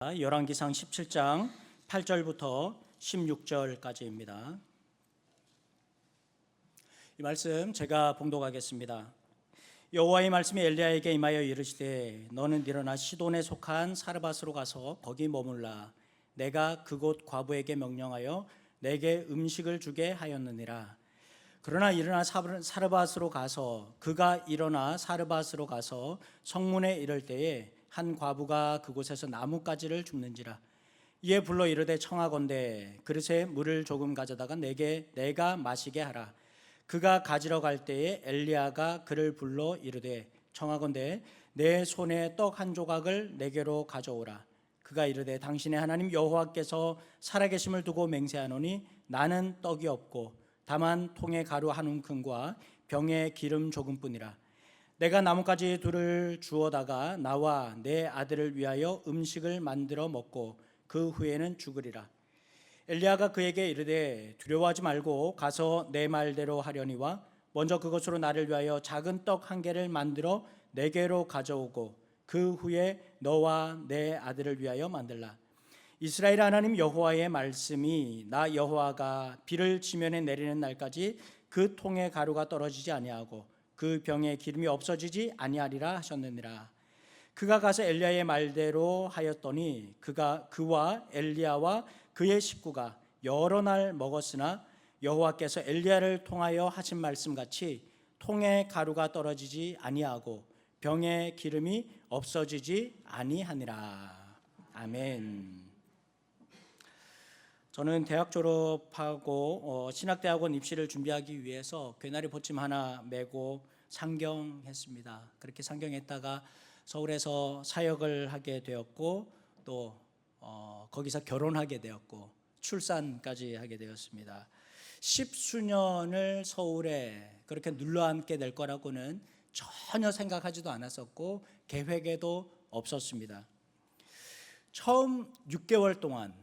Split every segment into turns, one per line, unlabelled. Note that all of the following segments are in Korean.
열왕기상 17장 8절부터 16절까지입니다. 이 말씀 제가 봉독하겠습니다. 여호와의 말씀이 엘리야에게 임하여 이르시되 너는 일어나 시돈에 속한 사르밧으로 가서 거기 머물라. 내가 그곳 과부에게 명령하여 내게 음식을 주게 하였느니라. 그러나 일어나 사르밧으로 가서 성문에 이를 때에 한 과부가 그곳에서 나뭇가지를 줍는지라. 이에 불러 이르되 청하건대 그릇에 물을 조금 가져다가 내가 마시게 하라. 그가 가지러 갈 때에 엘리야가 그를 불러 이르되 청하건대 내 손에 떡 한 조각을 내게로 가져오라. 그가 이르되 당신의 하나님 여호와께서 살아계심을 두고 맹세하노니 나는 떡이 없고 다만 통에 가루 한 움큼과 병에 기름 조금뿐이라. 내가 나뭇가지 둘을 주워다가 나와 내 아들을 위하여 음식을 만들어 먹고 그 후에는 죽으리라. 엘리야가 그에게 이르되 두려워하지 말고 가서 내 말대로 하려니와 먼저 그것으로 나를 위하여 작은 떡 한 개를 만들어 내게로 가져오고 그 후에 너와 내 아들을 위하여 만들라. 이스라엘 하나님 여호와의 말씀이 나 여호와가 비를 지면에 내리는 날까지 그 통에 가루가 떨어지지 아니하고 그 병에 기름이 없어지지 아니하리라 하셨느니라. 그가 가서 엘리야의 말대로 하였더니 그와 엘리야와 그의 식구가 여러 날 먹었으나 여호와께서 엘리야를 통하여 하신 말씀같이 통에 가루가 떨어지지 아니하고 병에 기름이 없어지지 아니하니라. 아멘. 저는 대학 졸업하고 신학대학원 입시를 준비하기 위해서 괴나리 보침 하나 메고 상경했습니다. 그렇게 상경했다가 서울에서 사역을 하게 되었고 또 거기서 결혼하게 되었고 출산까지 하게 되었습니다. 10수년을 서울에 그렇게 눌러앉게 될 거라고는 전혀 생각하지도 않았었고 계획에도 없었습니다. 처음 6개월 동안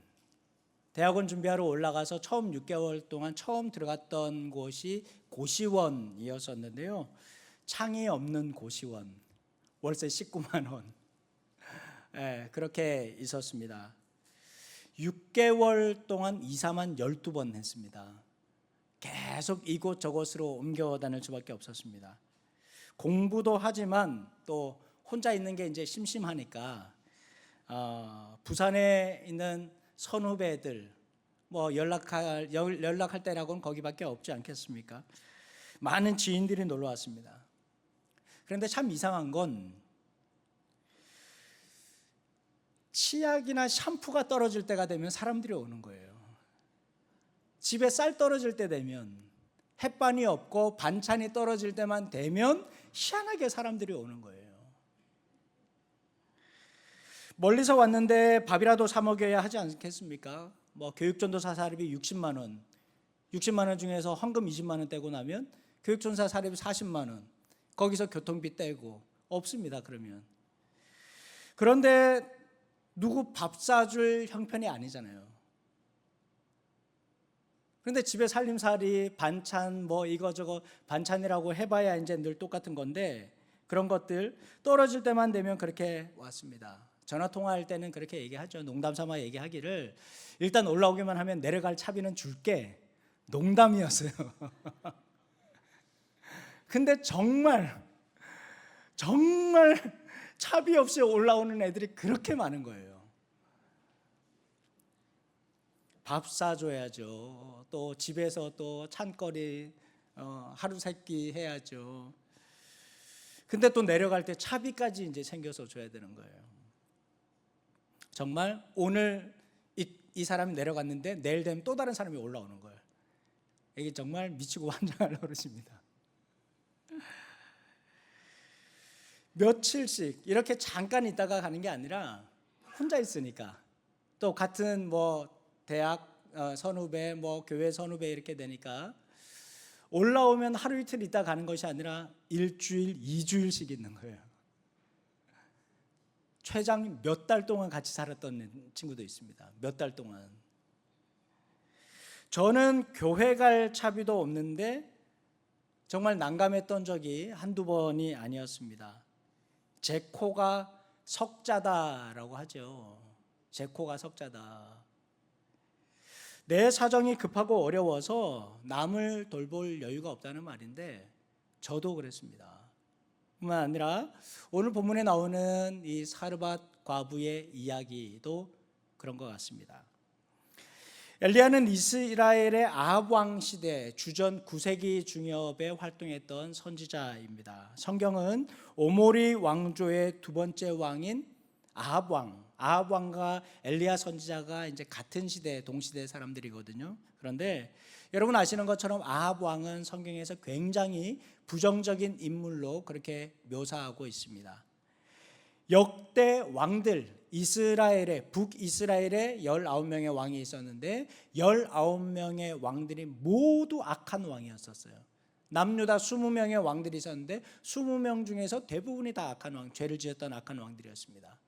대학원 준비하러 올라가서 처음 6개월 동안 처음 들어갔던 곳이 고시원이었었는데요. 창이 없는 고시원, 월세 19만 원, 그렇게 있었습니다. 6개월 동안 이사만 12번 했습니다. 계속 이곳 저곳으로 옮겨 다닐 수밖에 없었습니다. 공부도 하지만 또 혼자 있는 게 이제 심심하니까 부산에 있는 선후배들 연락할 때라고는 거기밖에 없지 않겠습니까? 많은 지인들이 놀러 왔습니다. 그런데 참 이상한 건 치약이나 샴푸가 떨어질 때가 되면 사람들이 오는 거예요. 집에 쌀 떨어질 때 되면, 햇반이 없고 반찬이 떨어질 때만 되면 희한하게 사람들이 오는 거예요. 멀리서 왔는데 밥이라도 사 먹여야 하지 않겠습니까? 교육전도사 사립이 60만 원 중에서 헌금 20만 원 떼고 나면 교육전도사 사립이 40만 원, 거기서 교통비 떼고 없습니다. 그런데 누구 밥 사줄 형편이 아니잖아요. 그런데 집에 살림살이 반찬 이거저거 반찬이라고 해봐야 이제 늘 똑같은 건데 그런 것들 떨어질 때만 되면 그렇게 왔습니다. 전화 통화할 때는 그렇게 얘기하죠. 농담 삼아 얘기하기를 일단 올라오기만 하면 내려갈 차비는 줄게. 농담이었어요. 근데 정말 차비 없이 올라오는 애들이 그렇게 많은 거예요. 밥 사줘야죠. 또 집에서 또 찬거리 하루 세끼 해야죠. 근데 또 내려갈 때 차비까지 이제 챙겨서 줘야 되는 거예요. 정말 오늘 이 사람이 내려갔는데 내일 되면 또 다른 사람이 올라오는 거예요. 이게 정말 미치고 환장할 노릇입니다. 며칠씩 이렇게 잠깐 있다가 가는 게 아니라 혼자 있으니까 또 같은 대학 선후배 교회 선후배 이렇게 되니까 올라오면 하루 이틀 있다 가는 것이 아니라 일주일, 2주일씩 있는 거예요. 최장 몇 달 동안 같이 살았던 친구도 있습니다. 몇 달 동안. 저는 교회 갈 차비도 없는데 정말 난감했던 적이 한두 번이 아니었습니다. 제 코가 석자다라고 하죠. 제 코가 석자다. 내 사정이 급하고 어려워서 남을 돌볼 여유가 없다는 말인데 저도 그랬습니다. 뿐만 아니라 오늘 본문에 나오는 이 사르밧 과부의 이야기도 그런 것 같습니다. 엘리야는 이스라엘의 아합 왕 시대 주전 9세기 중엽에 활동했던 선지자입니다. 성경은 오모리 왕조의 두 번째 왕인 아합 왕과 엘리야 선지자가 이제 같은 시대, 동시대 사람들이거든요. 그런데 여러분 아시는 것처럼 아합 왕은 성경에서 굉장히 부정적인 인물로 그렇게 묘사하고 있습니다. 역대 왕들, 이스라엘의 북이스라엘에 19명의 왕이 있었는데 19명의 왕들이 모두 악한 왕이었었어요. 남유다 20명의 왕들이 있었는데 20명 중에서 대부분이 다 악한 왕, 죄를 지었던 악한 왕들이었습니다.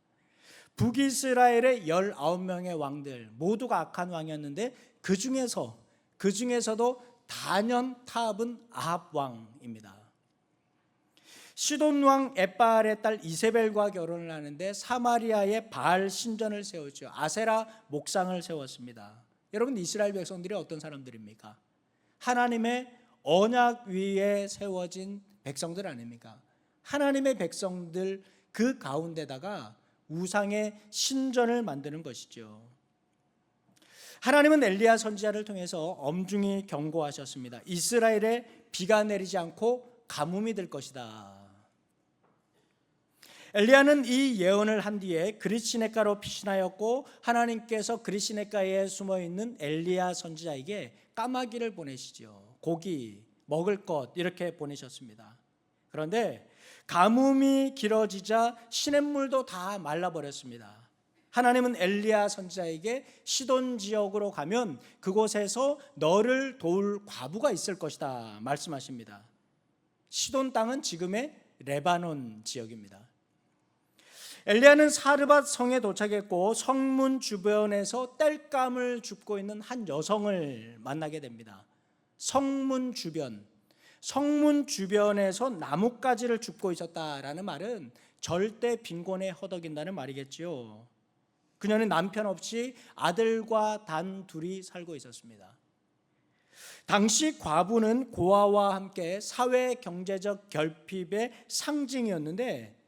북이스라엘의 19명의 왕들 모두가 악한 왕이었는데 그 중에서도 단연 탑은 아합 왕입니다. 시돈 왕 엣바알의 딸 이세벨과 결혼을 하는데 사마리아에 바알 신전을 세우죠. 아세라 목상을 세웠습니다. 여러분 이스라엘 백성들이 어떤 사람들입니까? 하나님의 언약 위에 세워진 백성들 아닙니까? 하나님의 백성들 그 가운데다가 우상의 신전을 만드는 것이죠. 하나님은 엘리야 선지자를 통해서 엄중히 경고하셨습니다. 이스라엘에 비가 내리지 않고 가뭄이 될 것이다. 엘리야는 이 예언을 한 뒤에 그릿시냇가로 피신하였고 하나님께서 그릿시냇가에 숨어있는 엘리야 선지자에게 까마귀를 보내시죠. 고기, 먹을 것 이렇게 보내셨습니다. 그런데 가뭄이 길어지자 시냇물도 다 말라버렸습니다. 하나님은 엘리야 선지자에게 시돈 지역으로 가면 그곳에서 너를 도울 과부가 있을 것이다 말씀하십니다. 시돈 땅은 지금의 레바논 지역입니다. 엘리야는 사르밧 성에 도착했고 성문 주변에서 땔감을 줍고 있는 한 여성을 만나게 됩니다. 성문 주변에서 나뭇가지를 줍고 있었다라는 말은 절대 빈곤에 허덕인다는 말이겠지요. 그녀는 남편 없이 아들과 단 둘이 살고 있었습니다. 당시 과부는 고아와 함께 사회 경제적 결핍의 상징이었는데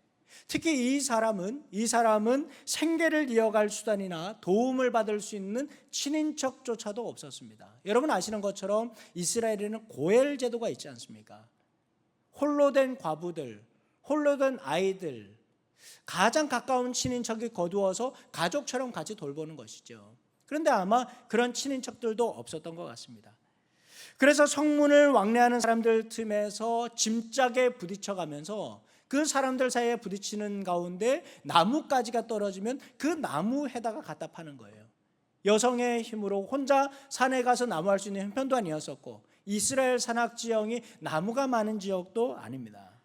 특히 이 사람은 생계를 이어갈 수단이나 도움을 받을 수 있는 친인척조차도 없었습니다. 여러분 아시는 것처럼 이스라엘에는 고엘 제도가 있지 않습니까? 홀로 된 과부들, 홀로 된 아이들, 가장 가까운 친인척이 거두어서 가족처럼 같이 돌보는 것이죠. 그런데 아마 그런 친인척들도 없었던 것 같습니다. 그래서 성문을 왕래하는 사람들 틈에서 짐짝에 부딪혀가면서 그 사람들 사이에 부딪히는 가운데 나뭇가지가 떨어지면 그 나무에다가 갖다 파는 거예요. 여성의 힘으로 혼자 산에 가서 나무할 수 있는 형편도 아니었었고 이스라엘 산악 지형이 나무가 많은 지역도 아닙니다.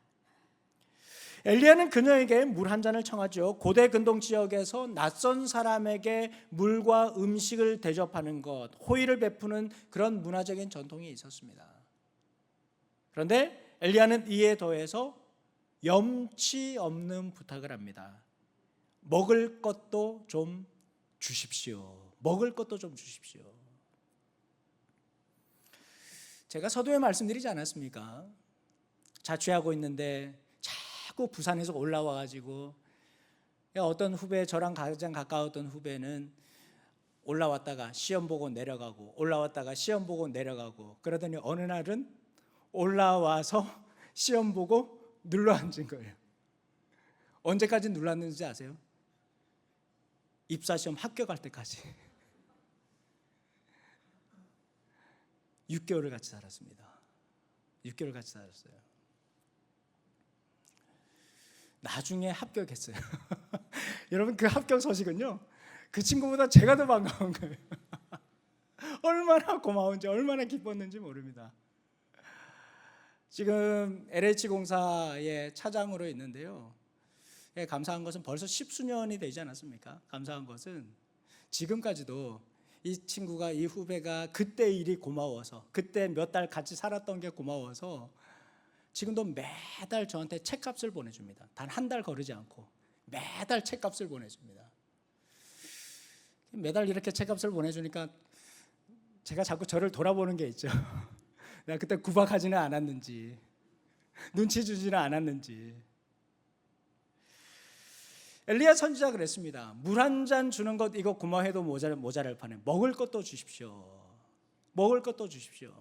엘리야는 그녀에게 물 한 잔을 청하죠. 고대 근동 지역에서 낯선 사람에게 물과 음식을 대접하는 것, 호의를 베푸는 그런 문화적인 전통이 있었습니다. 그런데 엘리야는 이에 더해서 염치 없는 부탁을 합니다. 먹을 것도 좀 주십시오. 먹을 것도 좀 주십시오. 제가 서두에 말씀드리지 않았습니까? 자취하고 있는데 자꾸 부산에서 올라와가지고 어떤 후배, 저랑 가장 가까웠던 후배는 올라왔다가 시험 보고 내려가고 올라왔다가 시험 보고 내려가고 그러더니 어느 날은 올라와서 시험 보고 눌러앉은 거예요. 언제까지 눌렀는지 아세요? 입사시험 합격할 때까지 6개월을 같이 살았습니다. 6개월 같이 살았어요. 나중에 합격했어요. 여러분 그 합격 소식은요 그 친구보다 제가 더 반가운 거예요. 얼마나 고마운지 얼마나 기뻤는지 모릅니다. 지금 LH공사의 차장으로 있는데요. 감사한 것은 벌써 10수년이 되지 않았습니까? 감사한 것은 지금까지도 이 친구가, 이 후배가 그때 일이 고마워서, 그때 몇 달 같이 살았던 게 고마워서 지금도 매달 저한테 책값을 보내줍니다. 단 한 달 거르지 않고 매달 책값을 보내줍니다. 매달 이렇게 책값을 보내주니까 제가 자꾸 저를 돌아보는 게 있죠. 내가 그때 구박하지는 않았는지, 눈치 주지는 않았는지. 엘리야 선지자 그랬습니다. 물 한 잔 주는 것 이거 고마워해도 모자랄 판에 먹을 것도 주십시오. 먹을 것도 주십시오.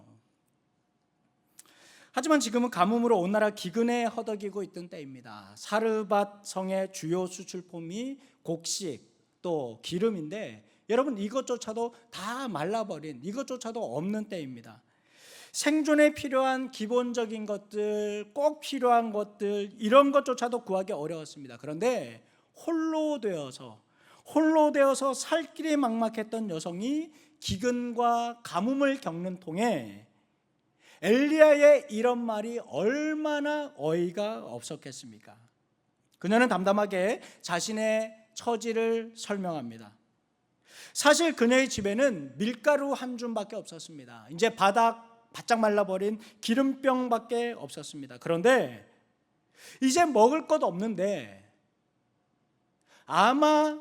하지만 지금은 가뭄으로 온 나라 기근에 허덕이고 있던 때입니다. 사르밧 성의 주요 수출품이 곡식 또 기름인데 여러분 이것조차도 다 말라버린, 이것조차도 없는 때입니다. 생존에 필요한 기본적인 것들, 꼭 필요한 것들, 이런 것조차도 구하기 어려웠습니다. 그런데 홀로 되어서 살 길이 막막했던 여성이 기근과 가뭄을 겪는 통에 엘리야의 이런 말이 얼마나 어이가 없었겠습니까? 그녀는 담담하게 자신의 처지를 설명합니다. 사실 그녀의 집에는 밀가루 한 줌밖에 없었습니다. 이제 바짝 말라버린 기름병밖에 없었습니다. 그런데 이제 먹을 것 없는데 아마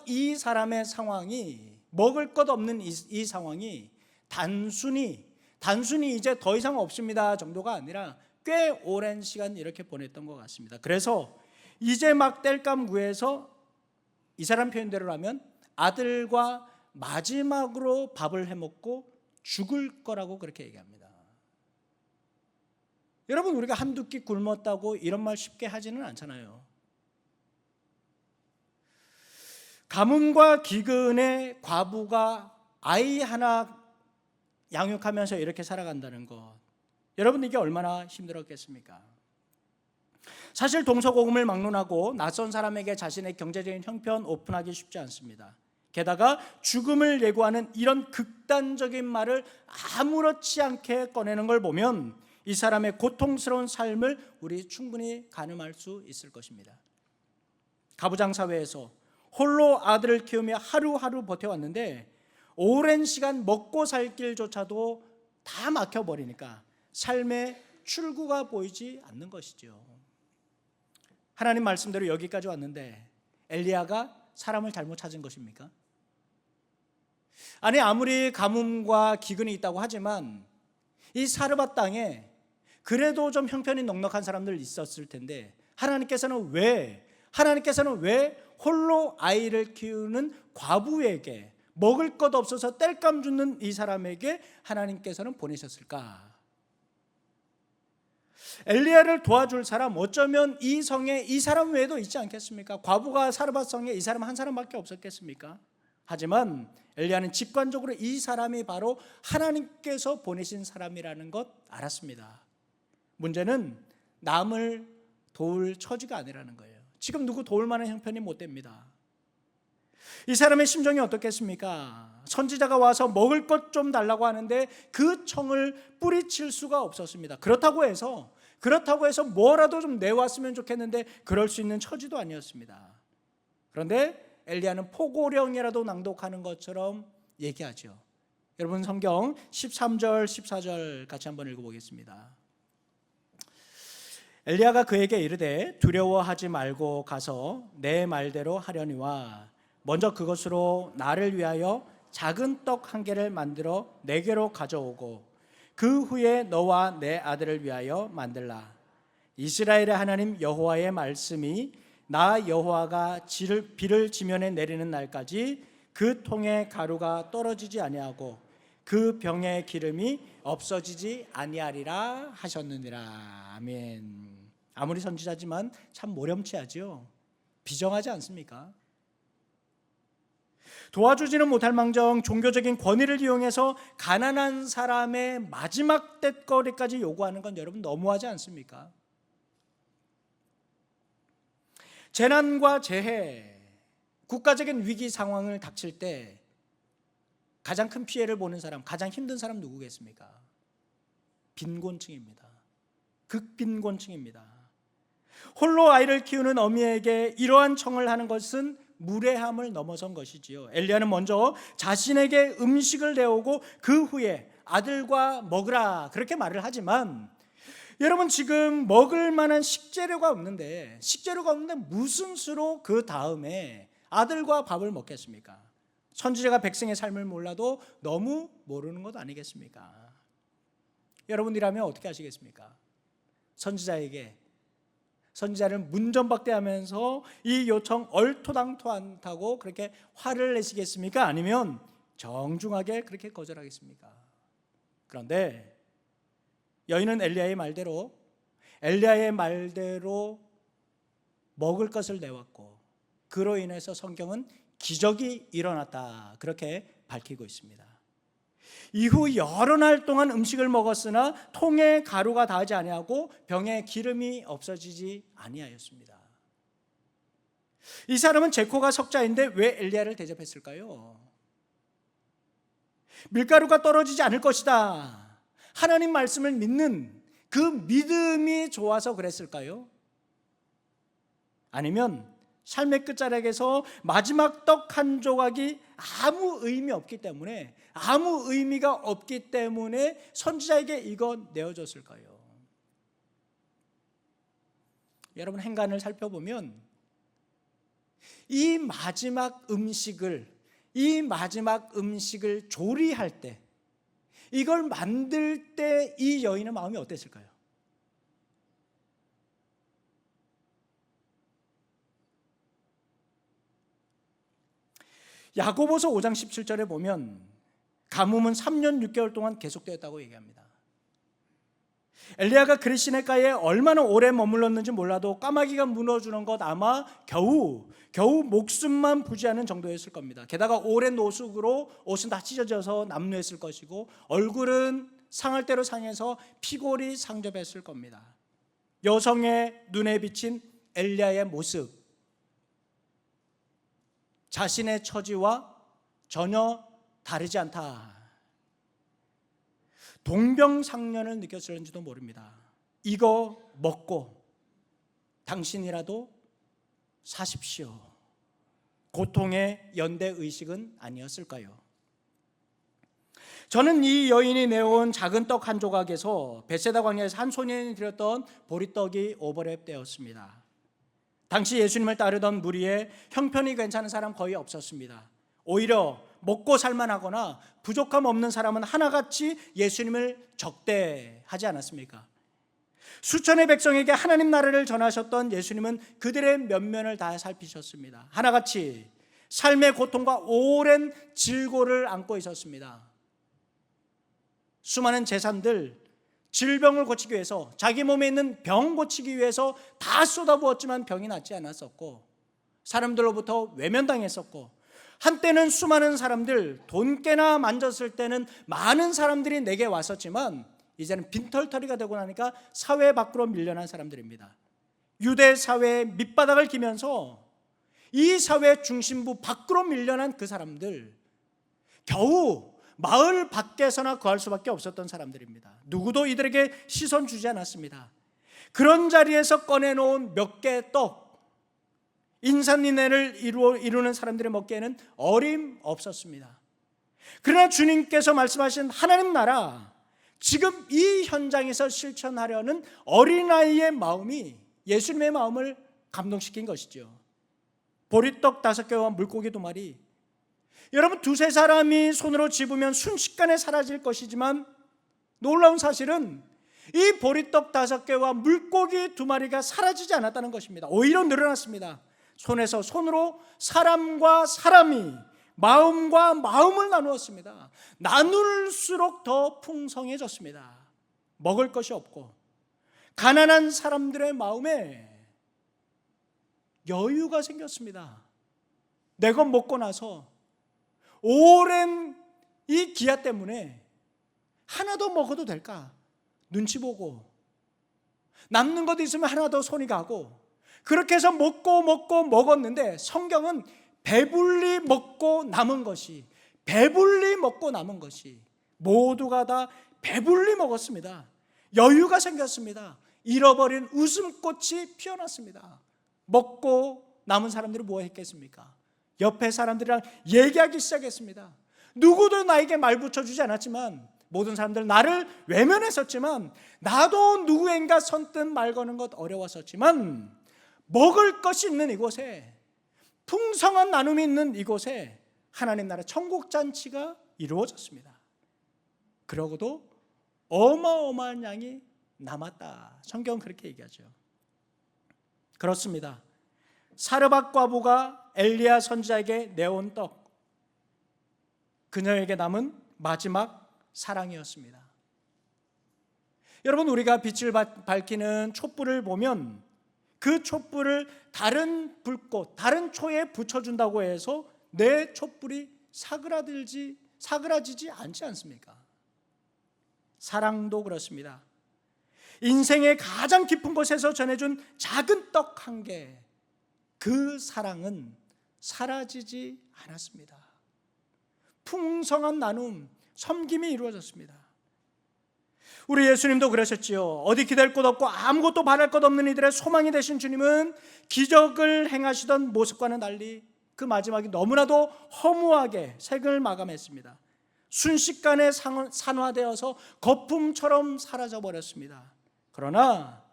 이 사람의 상황이, 먹을 것 없는 이 상황이 단순히 이제 더 이상 없습니다 정도가 아니라 꽤 오랜 시간 이렇게 보냈던 것 같습니다. 그래서 이제 막 땔감 구해서 이 사람 표현대로라면 아들과 마지막으로 밥을 해먹고 죽을 거라고 그렇게 얘기합니다. 여러분, 우리가 한두 끼 굶었다고 이런 말 쉽게 하지는 않잖아요. 가뭄과 기근에 과부가 아이 하나 양육하면서 이렇게 살아간다는 것, 여러분 이게 얼마나 힘들었겠습니까? 사실 동서고금을 막론하고 낯선 사람에게 자신의 경제적인 형편 오픈하기 쉽지 않습니다. 게다가 죽음을 예고하는 이런 극단적인 말을 아무렇지 않게 꺼내는 걸 보면 이 사람의 고통스러운 삶을 우리 충분히 가늠할 수 있을 것입니다. 가부장 사회에서 홀로 아들을 키우며 하루하루 버텨왔는데 오랜 시간 먹고 살 길조차도 다 막혀버리니까 삶의 출구가 보이지 않는 것이죠. 하나님 말씀대로 여기까지 왔는데 엘리야가 사람을 잘못 찾은 것입니까? 아니, 아무리 가뭄과 기근이 있다고 하지만 이 사르밧 땅에 그래도 좀 형편이 넉넉한 사람들 있었을 텐데 하나님께서는 왜 홀로 아이를 키우는 과부에게, 먹을 것 없어서 땔감 죽는 이 사람에게 하나님께서는 보내셨을까? 엘리야를 도와줄 사람, 어쩌면 이 성에 이 사람 외에도 있지 않겠습니까? 과부가 사르밧 성에 이 사람 한 사람밖에 없었겠습니까? 하지만 엘리야는 직관적으로 이 사람이 바로 하나님께서 보내신 사람이라는 것 알았습니다. 문제는 남을 도울 처지가 아니라는 거예요. 지금 누구 도울 만한 형편이 못 됩니다. 이 사람의 심정이 어떻겠습니까? 선지자가 와서 먹을 것 좀 달라고 하는데 그 청을 뿌리칠 수가 없었습니다. 그렇다고 해서 뭐라도 좀 내왔으면 좋겠는데 그럴 수 있는 처지도 아니었습니다. 그런데 엘리야는 포고령이라도 낭독하는 것처럼 얘기하죠. 여러분 성경 13절 14절 같이 한번 읽어보겠습니다. 엘리야가 그에게 이르되 두려워하지 말고 가서 내 말대로 하려니와 먼저 그것으로 나를 위하여 작은 떡 한 개를 만들어 내게로 가져오고 그 후에 너와 내 아들을 위하여 만들라. 이스라엘의 하나님 여호와의 말씀이 나 여호와가 비를 지면에 내리는 날까지 그 통에 가루가 떨어지지 아니하고 그 병의 기름이 없어지지 아니하리라 하셨느니라. 아멘. 아무리 선지자지만 참 모렴치하지요. 비정하지 않습니까? 도와주지는 못할 망정 종교적인 권위를 이용해서 가난한 사람의 마지막 땔거리까지 요구하는 건 여러분 너무하지 않습니까? 재난과 재해, 국가적인 위기 상황을 닥칠 때 가장 큰 피해를 보는 사람, 가장 힘든 사람 누구겠습니까? 빈곤층입니다. 극빈곤층입니다. 홀로 아이를 키우는 어미에게 이러한 청을 하는 것은 무례함을 넘어선 것이지요. 엘리야는 먼저 자신에게 음식을 내오고 그 후에 아들과 먹으라 그렇게 말을 하지만 여러분 지금 먹을 만한 식재료가 없는데 무슨 수로 그 다음에 아들과 밥을 먹겠습니까? 선지자가 백성의 삶을 몰라도 너무 모르는 것 아니겠습니까? 여러분이라면 어떻게 하시겠습니까? 선지자를 문전박대하면서 이 요청 얼토당토 않다고 그렇게 화를 내시겠습니까? 아니면 정중하게 그렇게 거절하겠습니까? 그런데 여인은 엘리야의 말대로 먹을 것을 내왔고, 그로 인해서 성경은 기적이 일어났다 그렇게 밝히고 있습니다. 이후 여러 날 동안 음식을 먹었으나 통에 가루가 닿지 아니하고 병에 기름이 없어지지 아니하였습니다. 이 사람은 제코가 석자인데 왜 엘리야를 대접했을까요? 밀가루가 떨어지지 않을 것이다, 하나님 말씀을 믿는 그 믿음이 좋아서 그랬을까요? 아니면 삶의 끝자락에서 마지막 떡 한 조각이 아무 의미가 없기 때문에 선지자에게 이거 내어줬을까요? 여러분, 행간을 살펴보면 이 마지막 음식을 조리할 때, 이걸 만들 때 이 여인의 마음이 어땠을까요? 야고보서 5장 17절에 보면 가뭄은 3년 6개월 동안 계속되었다고 얘기합니다. 엘리야가 그리시네가에 얼마나 오래 머물렀는지 몰라도 까마귀가 물어주는 것 아마 겨우 목숨만 부지하는 정도였을 겁니다. 게다가 오랜 노숙으로 옷은 다 찢어져서 남루했을 것이고, 얼굴은 상할 대로 상해서 피골이 상접했을 겁니다. 여성의 눈에 비친 엘리야의 모습, 자신의 처지와 전혀 다르지 않다, 동병상련을 느꼈을지도 모릅니다. 이거 먹고 당신이라도 사십시오, 고통의 연대의식은 아니었을까요? 저는 이 여인이 내온 작은 떡 한 조각에서 벳세다 광야에서 한 소년이 드렸던 보리떡이 오버랩되었습니다. 당시 예수님을 따르던 무리에 형편이 괜찮은 사람 거의 없었습니다. 오히려 먹고 살만하거나 부족함 없는 사람은 하나같이 예수님을 적대하지 않았습니까? 수천의 백성에게 하나님 나라를 전하셨던 예수님은 그들의 면면을 다 살피셨습니다. 하나같이 삶의 고통과 오랜 질고를 안고 있었습니다. 수많은 재산들, 질병을 고치기 위해서, 자기 몸에 있는 병 고치기 위해서 다 쏟아부었지만 병이 낫지 않았었고, 사람들로부터 외면당했었고, 한때는 수많은 사람들, 돈 깨나 만졌을 때는 많은 사람들이 내게 왔었지만 이제는 빈털터리가 되고 나니까 사회 밖으로 밀려난 사람들입니다. 유대 사회의 밑바닥을 기면서 이 사회 중심부 밖으로 밀려난 그 사람들, 겨우 마을 밖에서나 거할 수밖에 없었던 사람들입니다. 누구도 이들에게 시선 주지 않았습니다. 그런 자리에서 꺼내놓은 몇 개의 떡, 인산인해를 이루는 사람들의 먹기에는 어림없었습니다. 그러나 주님께서 말씀하신 하나님 나라, 지금 이 현장에서 실천하려는 어린아이의 마음이 예수님의 마음을 감동시킨 것이죠. 보리떡 5개와 물고기 2마리, 여러분, 2-3사람이 손으로 집으면 순식간에 사라질 것이지만 놀라운 사실은 이 보리떡 5개와 물고기 2마리가 사라지지 않았다는 것입니다. 오히려 늘어났습니다. 손에서 손으로 사람과 사람이 마음과 마음을 나누었습니다. 나눌수록 더 풍성해졌습니다. 먹을 것이 없고 가난한 사람들의 마음에 여유가 생겼습니다. 내 것 먹고 나서 오랜 이 기아 때문에 하나 더 먹어도 될까 눈치 보고, 남는 것 있으면 하나 더 손이 가고, 그렇게 해서 먹고 먹었는데, 성경은 배불리 먹고 남은 것이 모두가 다 배불리 먹었습니다. 여유가 생겼습니다. 잃어버린 웃음꽃이 피어났습니다. 먹고 남은 사람들이 뭐 했겠습니까? 옆에 사람들이랑 얘기하기 시작했습니다. 누구도 나에게 말 붙여주지 않았지만, 모든 사람들 나를 외면했었지만, 나도 누구인가 선뜻 말 거는 것 어려웠었지만, 먹을 것이 있는 이곳에 풍성한 나눔이 있는 이곳에 하나님 나라 천국 잔치가 이루어졌습니다. 그러고도 어마어마한 양이 남았다. 성경은 그렇게 얘기하죠. 그렇습니다. 사르밧 과부가 엘리야 선지자에게 내온 떡, 그녀에게 남은 마지막 사랑이었습니다. 여러분, 우리가 빛을 밝히는 촛불을 보면 그 촛불을 다른 불꽃, 다른 초에 붙여준다고 해서 내 촛불이 사그라지지 않지 않습니까? 사랑도 그렇습니다. 인생의 가장 깊은 곳에서 전해준 작은 떡 한 개, 그 사랑은 사라지지 않았습니다. 풍성한 나눔, 섬김이 이루어졌습니다. 우리 예수님도 그러셨지요. 어디 기댈 곳 없고 아무것도 바랄 것 없는 이들의 소망이 되신 주님은 기적을 행하시던 모습과는 달리 그 마지막이 너무나도 허무하게 생을 마감했습니다. 순식간에 산화되어서 거품처럼 사라져버렸습니다. 그러나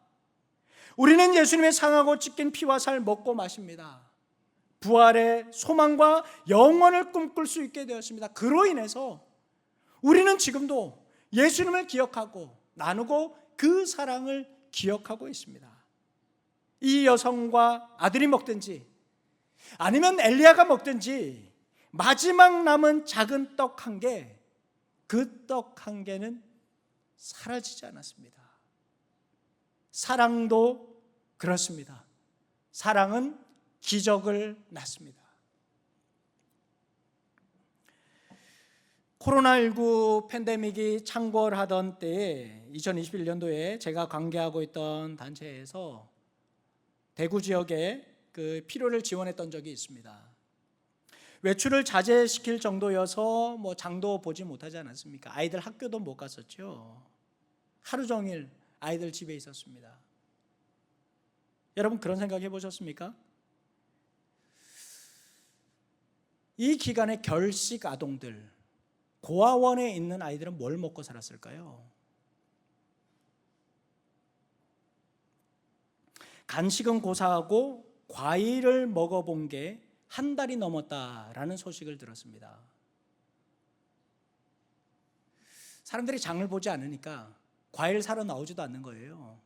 우리는 예수님의 상하고 찢긴 피와 살 먹고 마십니다. 부활의 소망과 영원을 꿈꿀 수 있게 되었습니다. 그로 인해서 우리는 지금도 예수님을 기억하고 나누고 그 사랑을 기억하고 있습니다. 이 여성과 아들이 먹든지 아니면 엘리야가 먹든지 마지막 남은 작은 떡 한 개, 그 떡 한 개는 사라지지 않았습니다. 사랑도 그렇습니다. 사랑은 기적을 낳습니다. 코로나19 팬데믹이 창궐하던 때에 2021년도에 제가 관계하고 있던 단체에서 대구 지역에 그 필요를 지원했던 적이 있습니다. 외출을 자제시킬 정도여서 장도 보지 못하지 않았습니까? 아이들 학교도 못 갔었죠. 하루 종일 아이들 집에 있었습니다. 여러분, 그런 생각 해보셨습니까? 이 기간에 결식 아동들, 고아원에 있는 아이들은 뭘 먹고 살았을까요? 간식은 고사하고 과일을 먹어본 게 한 달이 넘었다라는 소식을 들었습니다. 사람들이 장을 보지 않으니까 과일 사러 나오지도 않는 거예요.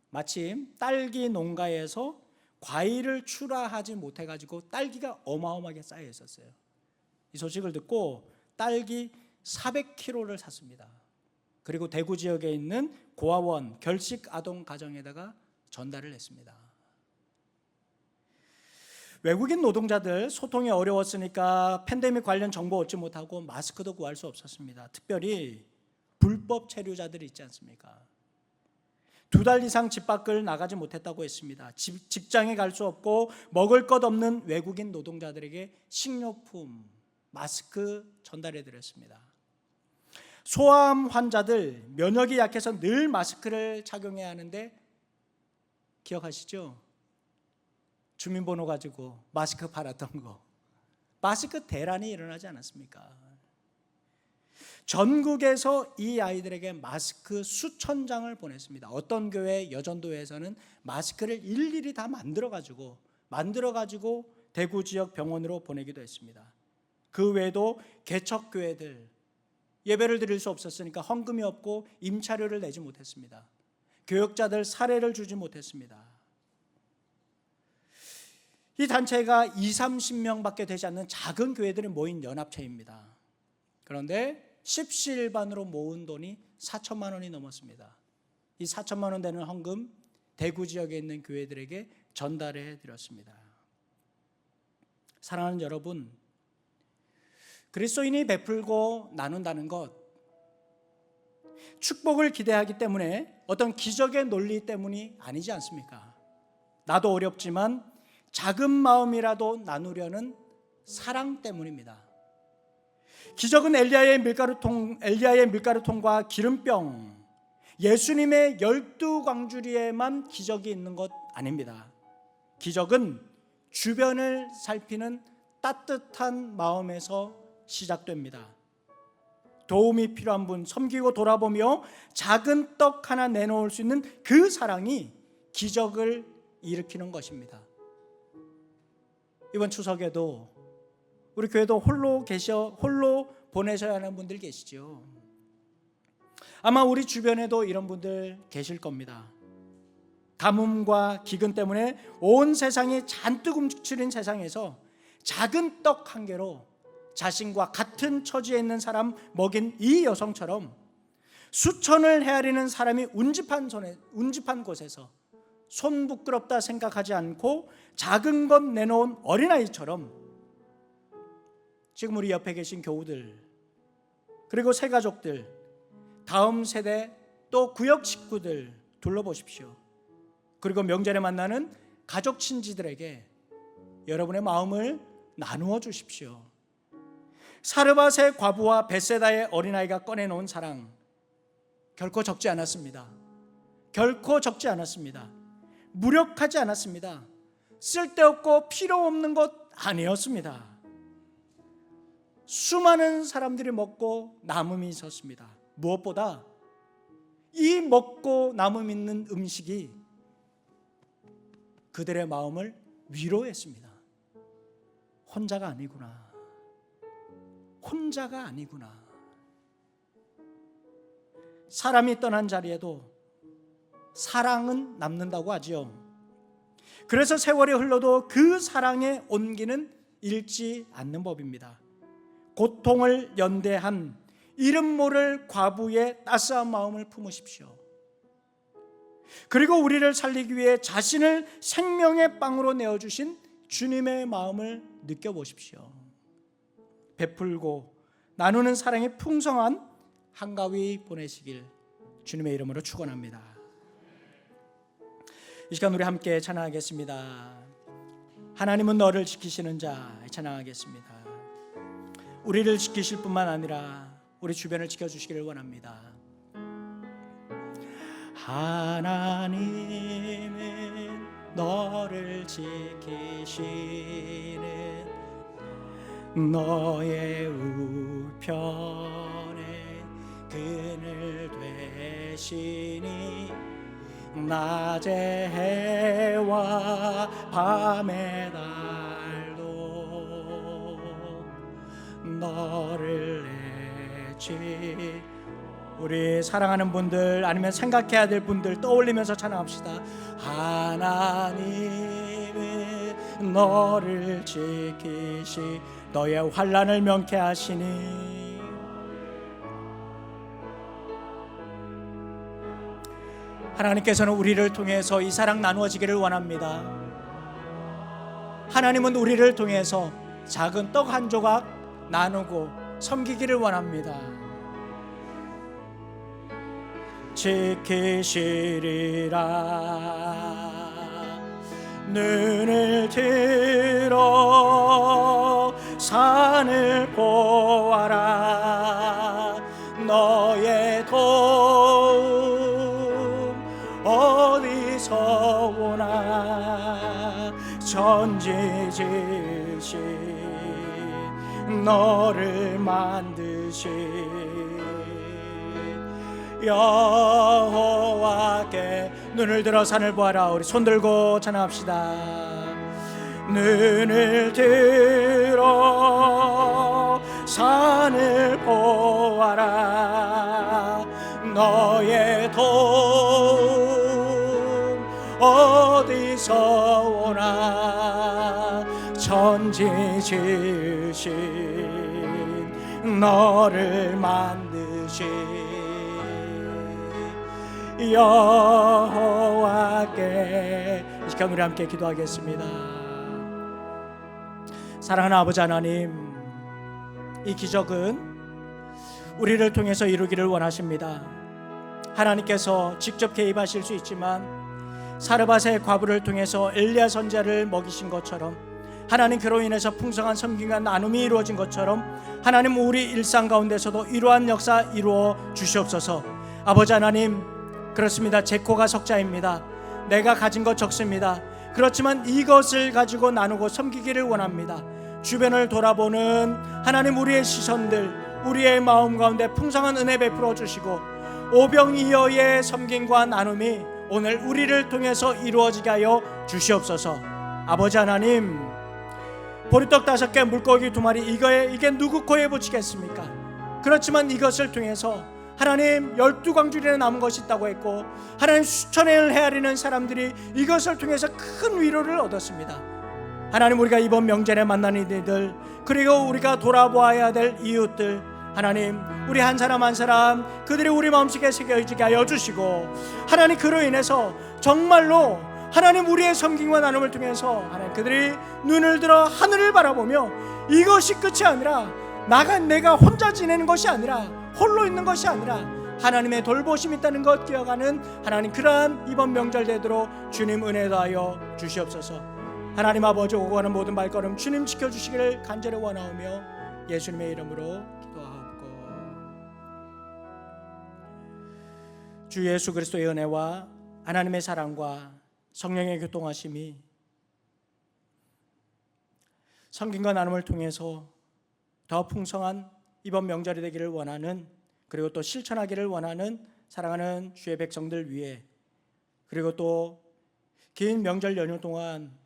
마침 딸기 농가에서 과일을 출하하지 못해가지고 딸기가 어마어마하게 쌓여 있었어요. 이 소식을 듣고 딸기 400kg를 샀습니다. 그리고 대구 지역에 있는 고아원 결식 아동 가정에다가 전달을 했습니다. 외국인 노동자들 소통이 어려웠으니까 팬데믹 관련 정보 얻지 못하고 마스크도 구할 수 없었습니다. 특별히 불법 체류자들이 있지 않습니까? 2달 이상 집 밖을 나가지 못했다고 했습니다. 직장에 갈 수 없고 먹을 것 없는 외국인 노동자들에게 식료품, 마스크 전달해 드렸습니다. 소아암 환자들, 면역이 약해서 늘 마스크를 착용해야 하는데 기억하시죠? 주민번호 가지고 마스크 팔았던 거. 마스크 대란이 일어나지 않았습니까? 전국에서 이 아이들에게 마스크 수천 장을 보냈습니다. 어떤 교회, 여전도에서는 마스크를 일일이 다 만들어가지고 대구 지역 병원으로 보내기도 했습니다. 그 외에도 개척교회들, 예배를 드릴 수 없었으니까 헌금이 없고 임차료를 내지 못했습니다. 교역자들 사례를 주지 못했습니다. 이 단체가 20-30명밖에 되지 않는 작은 교회들이 모인 연합체입니다. 그런데 십시일반으로 모은 돈이 4천만 원이 넘었습니다. 이 4천만 원 되는 헌금 대구 지역에 있는 교회들에게 전달해 드렸습니다. 사랑하는 여러분, 그리스도인이 베풀고 나눈다는 것, 축복을 기대하기 때문에 어떤 기적의 논리 때문이 아니지 않습니까? 나도 어렵지만 작은 마음이라도 나누려는 사랑 때문입니다. 기적은 엘리야의 밀가루통과 기름병, 예수님의 12광주리에만 기적이 있는 것 아닙니다. 기적은 주변을 살피는 따뜻한 마음에서 시작됩니다. 도움이 필요한 분 섬기고 돌아보며 작은 떡 하나 내놓을 수 있는 그 사랑이 기적을 일으키는 것입니다. 이번 추석에도 우리 교회도 홀로 보내셔야 하는 분들 계시죠. 아마 우리 주변에도 이런 분들 계실 겁니다. 가뭄과 기근 때문에 온 세상이 잔뜩 움츠린 세상에서 작은 떡 한 개로 자신과 같은 처지에 있는 사람 먹인 이 여성처럼 수천을 헤아리는 사람이 운집한 곳에서 손 부끄럽다 생각하지 않고 작은 것 내놓은 어린아이처럼 지금 우리 옆에 계신 교우들, 그리고 새 가족들, 다음 세대, 또 구역 식구들 둘러보십시오. 그리고 명절에 만나는 가족 친지들에게 여러분의 마음을 나누어 주십시오. 사르밧의 과부와 벳세다의 어린아이가 꺼내놓은 사랑, 결코 적지 않았습니다. 결코 적지 않았습니다. 무력하지 않았습니다. 쓸데없고 필요 없는 것 아니었습니다. 수많은 사람들이 먹고 남음이 있었습니다. 무엇보다 이 먹고 남음 있는 음식이 그들의 마음을 위로했습니다. 혼자가 아니구나. 혼자가 아니구나. 사람이 떠난 자리에도 사랑은 남는다고 하지요. 그래서 세월이 흘러도 그 사랑의 온기는 잃지 않는 법입니다. 고통을 연대한 이름 모를 과부의 따스한 마음을 품으십시오. 그리고 우리를 살리기 위해 자신을 생명의 빵으로 내어주신 주님의 마음을 느껴보십시오. 베풀고 나누는 사랑이 풍성한 한가위 보내시길 주님의 이름으로 축원합니다. 이 시간 우리 함께 찬양하겠습니다. 하나님은 너를 지키시는 자 찬양하겠습니다. 우리를 지키실 뿐만 아니라 우리 주변을 지켜주시기를 원합니다. 하나님은 너를 지키시는 너의 우편에 그늘 되시니 낮의 해와 밤의 달도 너를 내치. 우리 사랑하는 분들 아니면 생각해야 될 분들 떠올리면서 찬양합시다. 하나님은 너를 지키시 너의 환난을 명쾌하시니 하나님께서는 우리를 통해서 이 사랑 나누어지기를 원합니다. 하나님은 우리를 통해서 작은 떡 한 조각 나누고 섬기기를 원합니다. 지키시리라. 눈을 들어 산을 보아라. 너의 도움 어디서 오나. 전지지신 너를 만드신 여호와께 눈을 들어 산을 보아라. 우리 손 들고 찬양합시다. 눈을 들어 산을 보아라. 너의 도움 어디서 오나. 전지지신 너를 만드신 여호와께. 이 시간 우리 함께 기도하겠습니다. 사랑하는 아버지 하나님, 이 기적은 우리를 통해서 이루기를 원하십니다. 하나님께서 직접 개입하실 수 있지만 사르밧의 과부를 통해서 엘리야 선지자를 먹이신 것처럼 하나님, 그로 인해서 풍성한 섬김과 나눔이 이루어진 것처럼 하나님, 우리 일상 가운데서도 이러한 역사 이루어 주시옵소서. 아버지 하나님, 그렇습니다. 제 코가 석자입니다. 내가 가진 것 적습니다. 그렇지만 이것을 가지고 나누고 섬기기를 원합니다. 주변을 돌아보는 하나님, 우리의 시선들, 우리의 마음 가운데 풍성한 은혜 베풀어 주시고 오병이어의 섬김과 나눔이 오늘 우리를 통해서 이루어지게 하여 주시옵소서. 아버지 하나님, 보리떡 5개 물고기 2마리 이게 누구 코에 붙이겠습니까? 그렇지만 이것을 통해서 하나님 12광줄이나 남은 것이 있다고 했고 하나님 수천을 헤아리는 사람들이 이것을 통해서 큰 위로를 얻었습니다. 하나님, 우리가 이번 명절에 만나는 이들, 그리고 우리가 돌아보아야 될 이웃들, 하나님 우리 한 사람 한 사람 그들이 우리 마음속에 새겨지게 하여 주시고, 하나님 그로 인해서 정말로 하나님 우리의 섬김과 나눔을 통해서 하나님 그들이 눈을 들어 하늘을 바라보며 이것이 끝이 아니라 내가 혼자 지내는 것이 아니라 홀로 있는 것이 아니라 하나님의 돌보심이 있다는 것 기억하는 하나님, 그러한 이번 명절 되도록 주님 은혜 더하여 주시옵소서. 하나님 아버지, 오고 가는 모든 발걸음 주님 지켜주시기를 간절히 원하오며 예수님의 이름으로 기도하옵고, 주 예수 그리스도의 은혜와 하나님의 사랑과 성령의 교통하심이 섬김과 나눔을 통해서 더 풍성한 이번 명절이 되기를 원하는, 그리고 또 실천하기를 원하는 사랑하는 주의 백성들 위해, 그리고 또 긴 명절 연휴 동안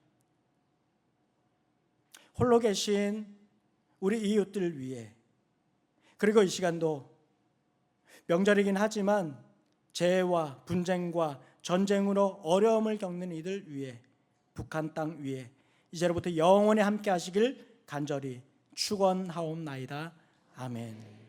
홀로 계신 우리 이웃들 위해, 그리고 이 시간도 명절이긴 하지만 재해와 분쟁과 전쟁으로 어려움을 겪는 이들 위해, 북한 땅 위에 이제로부터 영원히 함께 하시길 간절히 축원하옵나이다. 아멘.